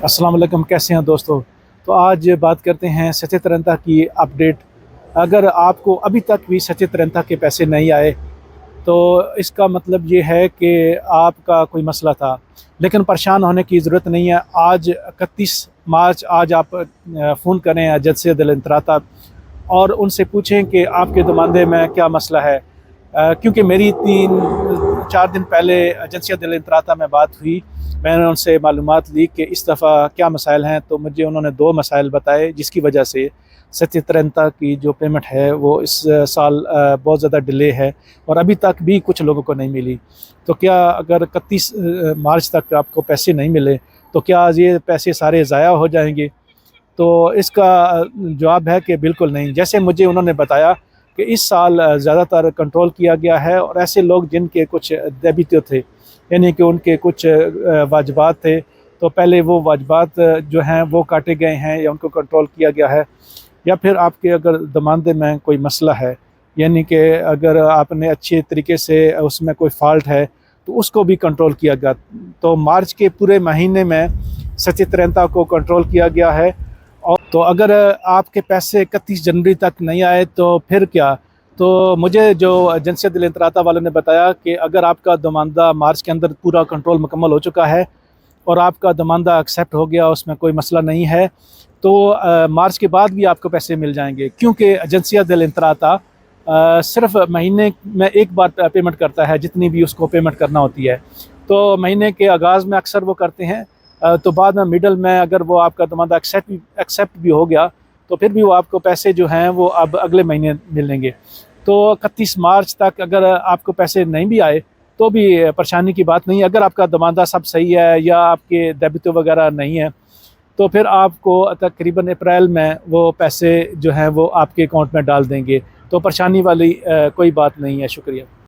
अस्सलाम वालेकुम, कैसे हैं दोस्तों। तो आज बात करते हैं सचेत रंता की अपडेट। अगर आपको अभी तक भी सचेत रंता के पैसे नहीं आए तो इसका मतलब ये है कि आपका कोई मसला था, लेकिन परेशान होने की ज़रूरत नहीं है। आज 31 मार्च आज आप फ़ोन करें एजेंसी दिल इंतराता और उनसे पूछें कि आपके नुमाइंदे में क्या मसला है। क्योंकि मेरी 3-4 दिन पहले एजेंसी दिल इंतराता में बात हुई, मैंने उनसे मालूमात ली कि इस दफ़ा क्या मसाइल हैं, तो मुझे उन्होंने 2 मसाइल बताए जिसकी वजह से सचेत रंता की जो पेमेंट है वो इस साल बहुत ज़्यादा डिले है और अभी तक भी कुछ लोगों को नहीं मिली। तो क्या अगर 31 मार्च तक आपको पैसे नहीं मिले तो क्या ये पैसे सारे ज़ाया हो जाएंगे? तो इसका जवाब है कि बिल्कुल नहीं। जैसे मुझे उन्होंने बताया कि इस साल ज़्यादातर कंट्रोल किया गया है और ऐसे लोग जिनके कुछ देबित्य थे, यानी कि उनके कुछ वाजबात थे, तो पहले वो वाजबात जो हैं वो काटे गए हैं या उनको कंट्रोल किया गया है। या फिर आपके अगर ज़मानते में कोई मसला है, यानी कि अगर आपने अच्छे तरीके से उसमें कोई फ़ाल्ट है तो उसको भी कंट्रोल किया गया। तो मार्च के पूरे महीने में सचेत रंता को कंट्रोल किया गया है। और तो अगर आपके पैसे 31 जनवरी तक नहीं आए तो फिर क्या? तो मुझे जो एजेंसी दिल इंतराता वालों ने बताया कि अगर आपका नुमाइंदा मार्च के अंदर पूरा कंट्रोल मुकम्मल हो चुका है और आपका नुमाइंदा एक्सेप्ट हो गया, उसमें कोई मसला नहीं है, तो मार्च के बाद भी आपको पैसे मिल जाएंगे। क्योंकि एजेंसी दिल इंतराता सिर्फ महीने में एक बार पेमेंट करता है, जितनी भी उसको पेमेंट करना होती है। तो महीने के आगाज़ में अक्सर वो करते हैं, तो बाद में मिडल में अगर वो आपका नुमाइंदा एक्सेप्ट भी हो गया तो फिर भी वो आपको पैसे जो हैं वो अब अगले महीने मिलेंगे। तो 31 मार्च तक अगर आपको पैसे नहीं भी आए तो भी परेशानी की बात नहीं है। अगर आपका नुमाइंदा सब सही है या आपके डेबिट वगैरह नहीं है तो फिर आपको तकरीबन अप्रैल में वो पैसे जो हैं वो आपके अकाउंट में डाल देंगे। तो परेशानी वाली कोई बात नहीं है। शुक्रिया।